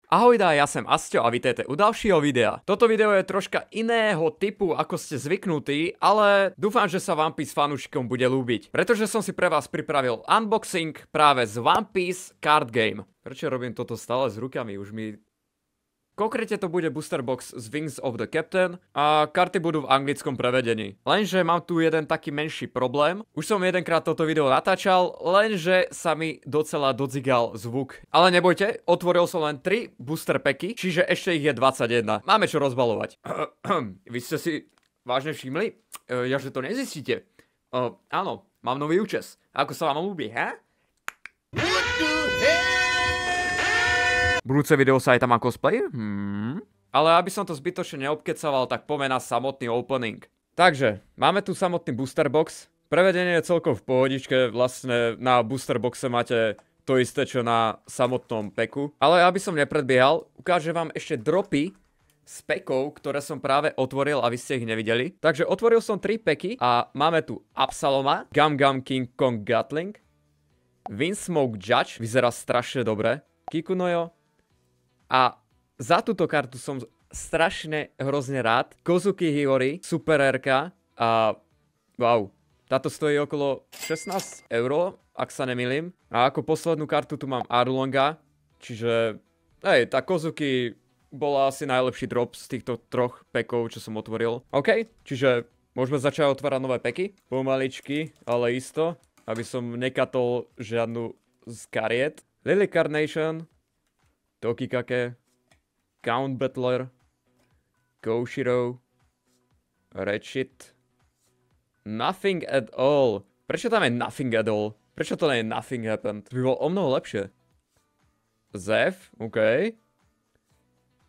Ahoj ja som Asťo a vítajte u ďalšieho videa. Toto video je troška iného typu, ako ste zvyknutí, ale dúfam, že sa One Piece fanúšikom bude ľúbiť. Pretože som si pre vás pripravil unboxing práve z One Piece Card Game. Prečo robím toto stále s rukami? Už mi... Konkrétne to bude booster box z Wings of the Captain a karty budú v anglickom prevedení. Lenže mám tu jeden taký menší problém. Už som jedenkrát toto video natáčal, lenže sa mi docela dodzigal zvuk. Ale nebojte, otvoril som len 3 booster packy, čiže ešte ich je 21. Máme čo rozbalovať. Vy ste si vážne všimli? Ja, že to nezistíte. Áno, mám nový účes. Ako sa vám ľúbi, he? Budúce video sa aj tam má cosplay? Ale aby som to zbytočne neobkecaval, tak poďme na samotný opening. Takže, máme tu samotný booster box. Prevedenie je celkom v pohodičke, vlastne na booster boxe máte to isté, čo na samotnom packu. Ale aby som nepredbiehal, ukážem vám ešte dropy z packov, ktoré som práve otvoril a vy ste ich nevideli. Takže otvoril som 3 packy a máme tu Absaloma, Gum Gum King Kong Gatling, Windsmoke Judge, vyzerá strašne dobre, Kikunojo. A za túto kartu som strašne hrozne rád. Kozuki Hiyori, Super RK a wow, táto stojí okolo 16 €, ak sa nemýlim. A ako poslednú kartu tu mám Arlonga, čiže hej, tá Kozuki bola asi najlepší drop z týchto 3 packov, čo som otvoril. OK, čiže môžeme začať otvárať nové packy. Pomaličky, ale isto, aby som nekatol žiadnu z kariet. Lily Carnation, Tokikake, Count Battler, Koshiro, Ratchet, Nothing at All. Prečo tam je Nothing at All? Prečo to nie je Nothing Happened? To by bolo o mnoho lepšie. Zef, OK.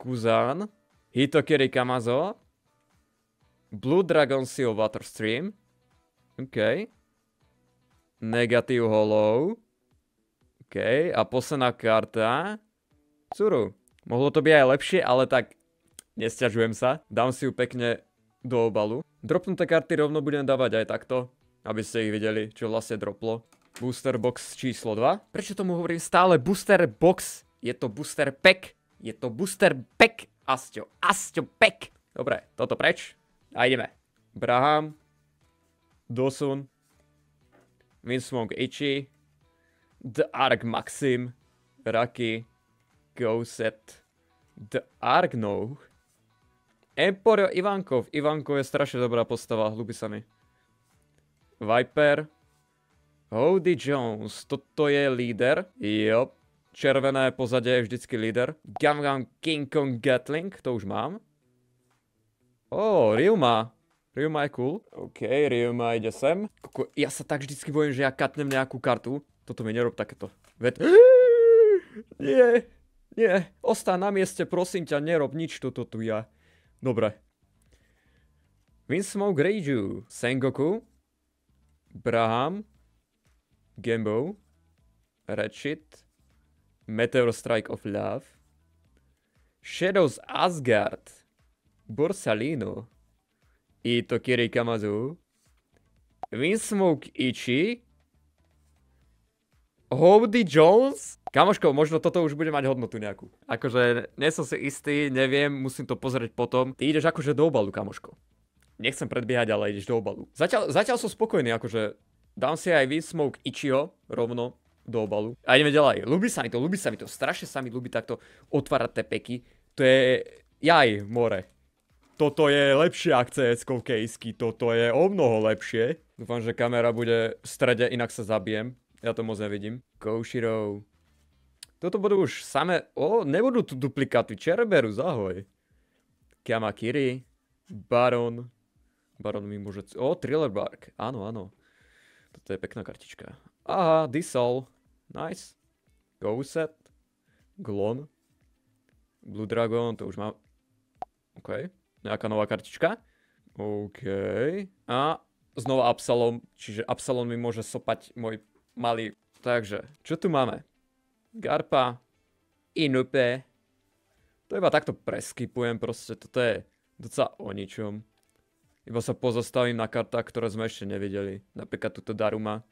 Kuzan, Hitokiri Kamazo, Blue Dragon Seal Waterstream, OK. Negative Hollow, OK. A posledná karta... Tsuru. Mohlo to byť aj lepšie, ale tak nesťažujem sa. Dám si ju pekne do obalu. Dropnuté karty rovno budem dávať aj takto, aby ste ich videli, čo vlastne droplo. Booster box číslo 2. Prečo tomu hovorím stále booster box? Je to booster pack. Je to booster pack. Asťo pack. Dobre, toto preč. A ideme. Braham. Dosun. Windsmoke Ichi. The Arc Maxim. Raki. Goset, The Argnow, Emporio Ivankov. Ivankov je strašne dobrá postava, ľúbi sa mi. Viper, Howdy Jones, toto je líder. Jop, červené pozadie je vždycky líder. Gum Gum King Kong Gatling, to už mám. Ryuma. Ryuma je cool. OK, Ryuma ide sem. Ja sa tak vždycky bojím, že ja katnem nejakú kartu. Toto mi nerob takéto. Nie. Nie, ostáň na mieste, prosím ťa, nerob nič toto tu ja. Dobre. Windsmoke Reiju, Sengoku, Braham, Gembo, Ratchet, Meteor Strike of Love, Shadows Asgard, Borsalino, Hitokiri Kamazo, Windsmoke Ichi, Howdy Jones? Kamoško, možno toto už bude mať hodnotu nejakú. Akože, nie som si istý, neviem, musím to pozrieť potom. Ty ideš akože do obalu, kamoško. Nechcem predbiehať, ale ideš do obalu. Zatiaľ som spokojný, akože dám si aj Windsmoke Ichiho rovno do obalu. A ideme ďalej. Ľúbi sa mi to. Strašne sa mi ľúbi takto otvárať tie peky. To je... Jaj, more. Toto je lepšie ako CS-kov kejsky. Toto je o mnoho lepšie. Dúfam, že kamera bude v strede, inak sa zabijem. Ja to moc nevidím. Koshiro. Toto budú už samé... nebudú tu duplikáty. Cerberus, ahoj. Kamakiri. Baron. Baron mi môže... Thriller Bark. Áno. Toto je pekná kartička. Aha, Disol. Nice. Goset. Glon. Blue Dragon, to už mám... OK. Nejaká nová kartička. OK. A znova Absalom. Čiže Absalom mi môže sopať môj malý... Takže, čo tu máme? Garpa, Inupe. To iba takto preskipujem, proste toto je docela o ničom. Iba sa pozastavím na kartách, ktoré sme ešte nevideli. Napríklad túto Daruma.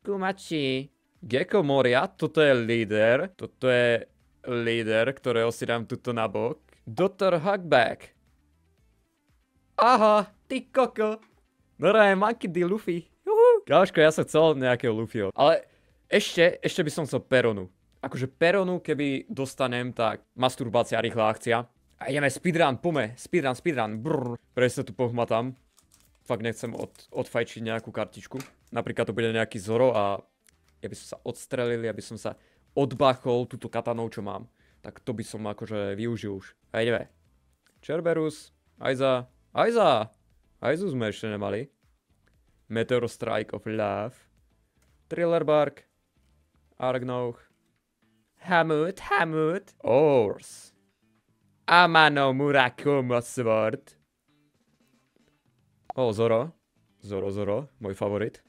Kumachi. Gecko Moria, toto je líder. Toto je líder, ktorého si dám tuto na bok. Dr. Hugback. Aha, ty koko. Dobre, Monkey D. Luffy. Kámoško, ja som chcel nejakého Luffyho. Ale ešte by som chcel Peronu. Akože Peronu, keby dostanem, tak masturbácia, rýchla akcia. A ideme speedrun, pome. Speedrun. Brrr. Presne tu pohmatám. Fakt nechcem odfajčiť nejakú kartičku. Napríklad to bude nejaký Zoro a ja by som sa odstrelil, aby som sa odbachol túto katanou, čo mám. Tak to by som akože využil už. A ideme. Cerberus, Aiza. Aizu sme ešte nemali. Meteor Strike of Love. Thriller Bark. Argnouch. Hamut. Ors. Amano Murakumo Sword. Zoro. Zoro, môj favorit.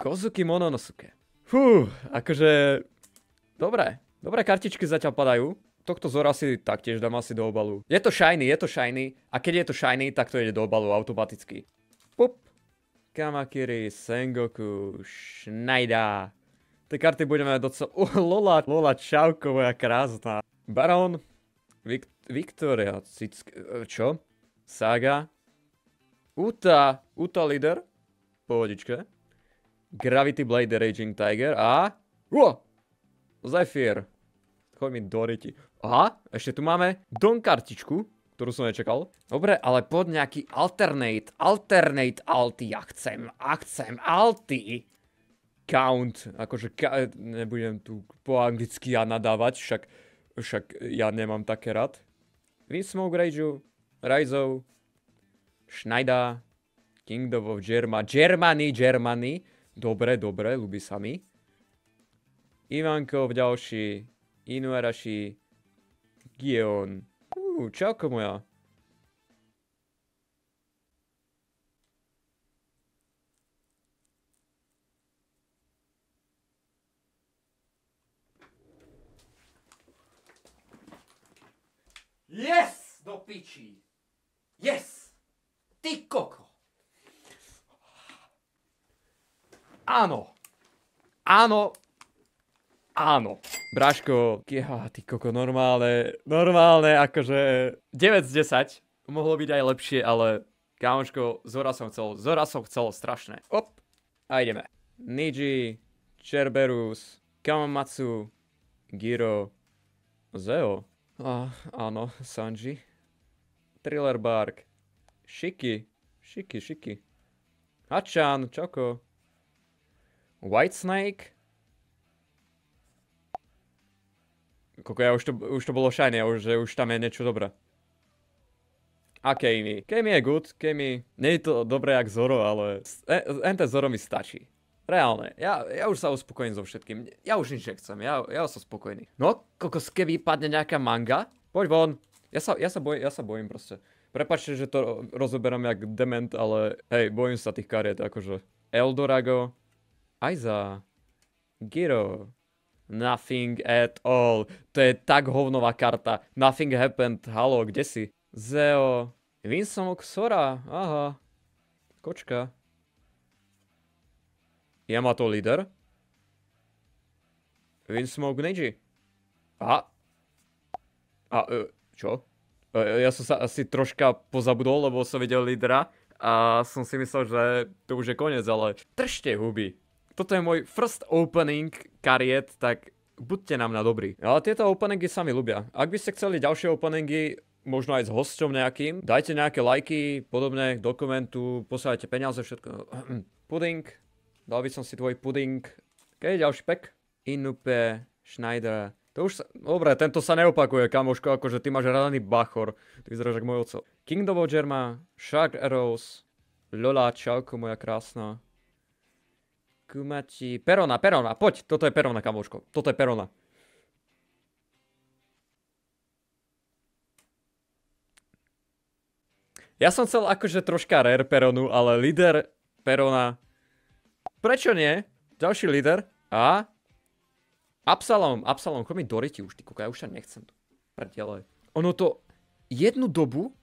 Kozuki Mononosuke. Akože... Dobré kartičky zatiaľ padajú. Tohto Zora si taktiež dám asi do obalu. Je to shiny. A keď je to shiny, tak to ide do obalu automaticky. Pup. Kamakiri, Sengoku, Schneider. Tie karty budeme docela... Lola, čauko, moja krásna. Baron. Victoria. Čo? Saga. Uta líder. Pohodičke. Gravity Blade, Raging Tiger a... Zephyr. Choď mi do riti. Aha, ešte tu máme Don kartičku, ktorú som nečakal. Dobre, ale poď nejaký alternate alty. Ja chcem alty. Count. Akože nebudem tu po anglicky ja nadávať, však ja nemám také rád. Windsmoke Rageu, Raizou, Schneider, Kingdom of Germany. Dobre, ľúbi sa mi. Ivankov ďalší, Inuarashi, Gion. Čauko moja. Yes! Do piči! Yes! Ty koko! Áno. Bráško, ty koko, normálne, akože 9 z 10. Mohlo byť aj lepšie, ale kámoško, Zora som chcel strašné. A ideme. Niji, Cerberus, Kamamatsu, Giro, Zeo. Áno, Sanji. Thriller Bark, Shiki. Hachan, Choco. White Snake. Koko, už to bolo shiny, že už tam je niečo dobré. A Keimi. Keimi je good, Keimi... Nie je to dobré jak Zoro, ale... Ente Zoro mi stačí. Reálne, ja už sa uspokojím so všetkým. Ja už nič nechcem, ja som spokojný. No, kokos, keby padne nejaká manga, poď von. Ja sa bojím proste. Prepáčte, že to rozoberám jak dement, ale hej, bojím sa tých kariet, akože. Eldorago, Aiza, Giro, Nothing at all. To je tak hovnová karta. Nothing happened, halo, kde si? Zeo, Windsmoke Sora, aha. Kočka. Yamato líder. Windsmoke Neji. Čo? Ja som sa asi troška pozabudol, lebo som videl lídra a som si myslel, že to už je koniec, ale držte huby. Toto je môj first opening kariet, tak buďte nám na dobrý. Ale tieto openingy sa mi ľubia. Ak by ste chceli ďalšie openingy, možno aj s hosťom nejakým, dajte nejaké lajky, podobne do komentu, posielajte peniaze, všetko. Puding. Dal by som si tvoj puding. OK, ďalší pek. Inupe, Schneider. To už sa... Dobre, tento sa neopakuje, kamoško, akože ty máš raný bachor. Ty vyzeráš ako môj oco. Kingdom of Germa, Shark Arrows, Lola, čauko moja krásna. Kumachi, Perona, poď, toto je Perona, kamoško. Toto je Perona. Ja som chcel akože troška rare Peronu, ale líder Perona... Prečo nie? Ďalší líder. A... Absalom, choď mi do riti už, ty kuka, ja už sa nechcem. Prediele. Ono to... Jednu dobu,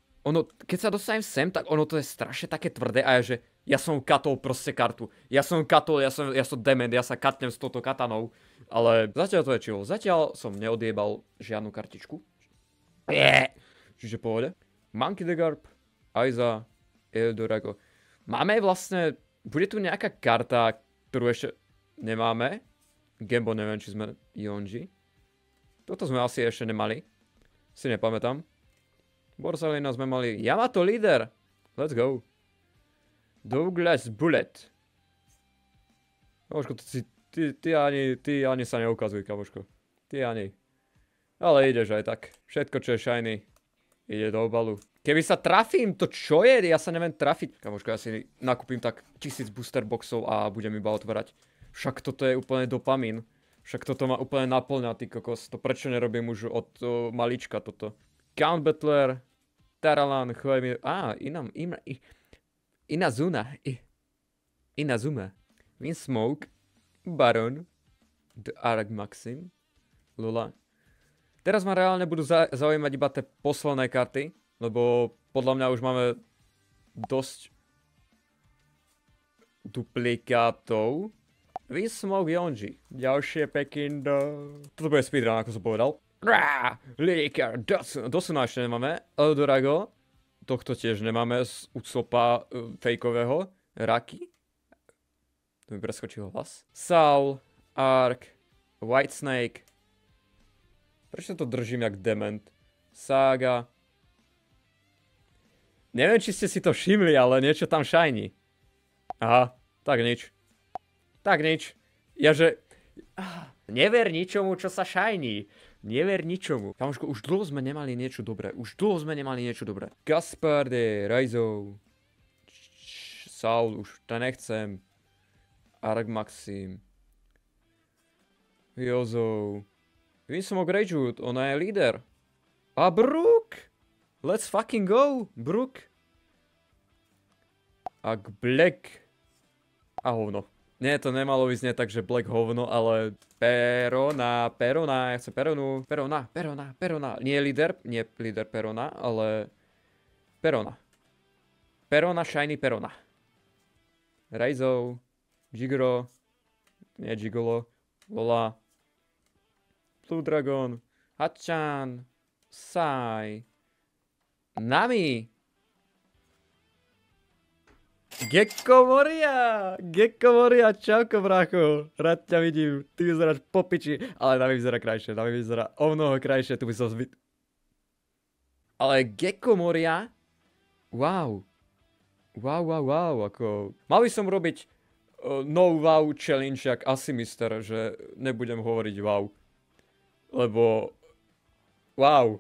keď sa dostanem sem, tak ono to je strašne také tvrdé a ja že... Ja som katol proste kartu. Ja som katol, ja som dement, ja sa katnem s touto katanou. Ale zatiaľ to je chill. Zatiaľ som neodiebal žiadnu kartičku. Čiže pohode. Monkey the Garb, Aiza, Eldorado. Máme vlastne, bude tu nejaká karta, ktorú ešte nemáme. Gembo neviem, či sme Yonji. Toto sme asi ešte nemali. Si nepamätám. Borsalina sme mali. Yamato Leader. Let's go. Douglas Bullet. Kamoško, ty ani sa neukazuj, kamoško. Ty ani. Ale ideš aj tak. Všetko, čo je shiny, ide do obalu. Keby sa trafím, to čo je? Ja sa neviem trafiť. Kamoško, ja si nakúpim tak 1000 booster boxov a budem iba otvárať. Však toto je úplne dopamín. Však toto ma úplne naplňa, ty kokos. To prečo nerobím už od malička toto. Count Battler, Taralan, Chojmi... Inazuma. Windsmoke, Baron, The Arc Maxim, Lula. Teraz ma reálne budú zaujímať iba tie posledné karty, lebo podľa mňa už máme dosť duplikátov. Windsmoke Yonji. Ďalšie Pekindo. Toto bude speedrun, ako som povedal. Liker, Dosuna ešte nemáme. Eldorado. Tohto tiež nemáme z Usopa fejkového. Raki. Tu mi preskočil hlas. Saul, Ark, Whitesnake. Prečo to držím jak dement? Saga. Neviem, či ste si to všimli, ale niečo tam shiny. Aha, tak nič. Tak nič. Never ničomu, čo sa shiny. Never ničomu. Kamoško, už dlho sme nemali niečo dobré. Gasparde, Raizo. Saul, už to nechcem. Ark Maxim. Yozo. Windsmoke Ragewood, ona je líder. A Brook! Let's fucking go, Brook. A Black. A hovno. Nie, to nemalo vyznieť tak, že Black hovno, ale Perona, ja chcem Peronu. Perona. Nie líder Perona, ale Perona. Perona, shiny Perona. Raizo, Jigoro, nie Gigolo, Lola, Blue Dragon, Hachan, Sai, Nami, Gekko Moria, čauko brácho, rád ťa vidím, ty vyzeráš po piči, ale Nami vyzerá krajšie, Nami vyzerá o mnoho krajšie, tu by som zbyt. Ale Gekko Moria, wow, ako, mal by som robiť no wow challenge jak Asimister, že nebudem hovoriť wow, lebo wow.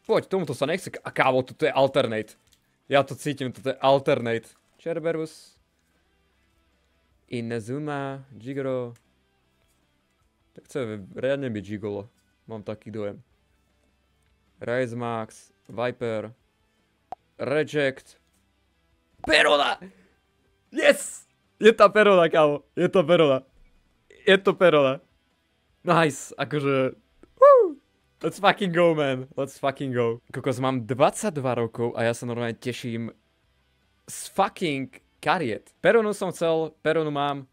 Poď, tomuto sa nechce, a kávo, toto je alternate, ja to cítim, toto je alternate. Cerberus, Inazuma, Jigoro. Tak chce riadne byť Gigolo. Mám taký dojem. Rise Max, Viper, Reject, Perona! Yes! Je tá Perona, kámo. Je to Perona. Nice, akože... Woo! Let's fucking go, man. Let's fucking go. Kokos, mám 22 rokov a ja sa normálne teším z fucking kariet. Peronu som chcel, Peronu mám.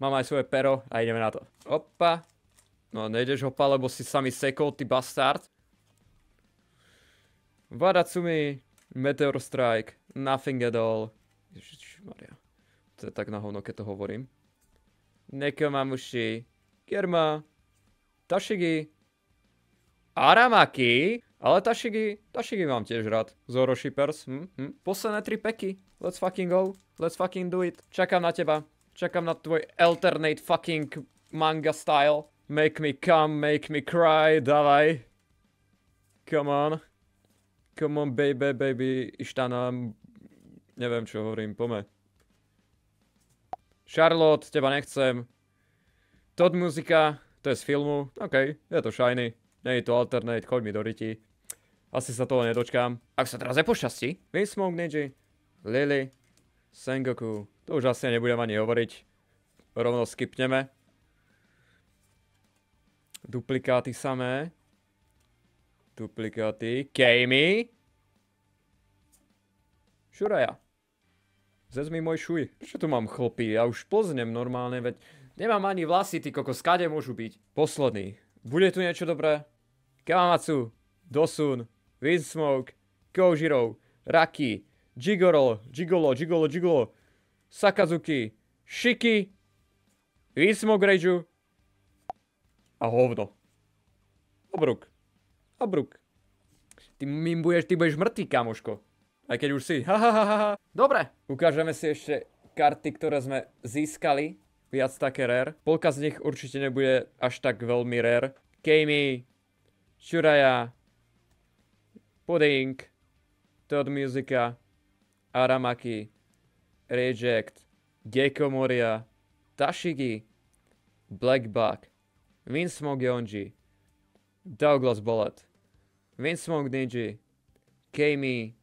Mám aj svoje pero a ideme na to. Opa. No nejdeš hopa, lebo si sami sekol, ty bastard. Wadatsumi, Meteor Strike, Nothing at all. Ježišmaria. To je tak na hovno, keď to hovorím. Nekomamushi, Germa, Tashigi, Aramaki. Ale Tashigi mám tiež rád. Zoro Shippers. Posledné 3 peky. Let's fucking go. Let's fucking do it. Čakám na teba. Čakám na tvoj alternate fucking manga style. Make me come, make me cry. Davaj. Come on. Come on, baby. Ištana. Neviem, čo hovorím. Pome. Charlotte, teba nechcem. Todd muzika. To je z filmu. OK, je to shiny. Nie je to alternate, choď mi do riti. Asi sa toho nedočkám. Ak sa teraz nepošťastí. Windsmoke Neji, Lily, Sengoku. To už asi nebudem ani hovoriť. Rovno skipneme. Duplikáty samé. Duplikáty. Keimi. Shuraya. Zes mi môj šuj. Prečo tu mám chlpy? Ja už poznem normálne, veď nemám ani vlasy, ty kokos, kade môžu byť? Posledný. Bude tu niečo dobré? Kawamatsu, Dosun, Windsmoke, Kojiro, Raki, Jigoro, Sakazuki, Shiki, Windsmoke Reiju a hovno. Obruk. Ty budeš mŕtvý, kamoško. Aj keď už si. Dobre. Ukážeme si ešte karty, ktoré sme získali. Viac také rare. Polka z nich určite nebude až tak veľmi rare. Keimi, Shuraya, Pudding, Todd Musica, Aramaki, Reject, Gecko Moria, Tashigi, Blackbuck, Windsmoke Yonji, Douglas Bullet, Windsmoke Ninja, Keimi,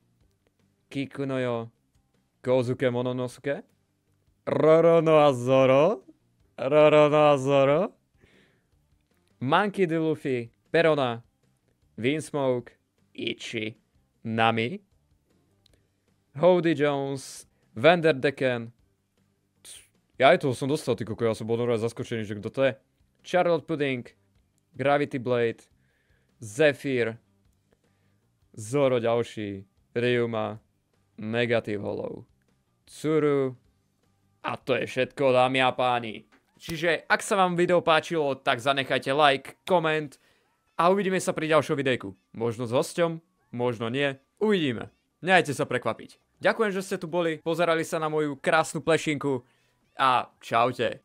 Kikunoyo, Kozuke Mononosuke, Rorono Azoro, Monkey D. Luffy, Perona, Windsmoke, Ichi, Nami, Howdy Jones, Vanderdecken. Ja aj toho som dostal, ty koko, ja som bol normálne zaskočený, že kto to je. Charlotte Pudding, Gravity Blade, Zephyr, Zoro ďalší, Ryuma, Negative Hollow, Tsuru a to je všetko, dámy a páni. Čiže ak sa vám video páčilo, tak zanechajte like, koment a uvidíme sa pri ďalšom videjku. Možno s hosťom, možno nie, uvidíme. Nechajte sa prekvapiť. Ďakujem, že ste tu boli, pozerali sa na moju krásnu plešinku a čaute.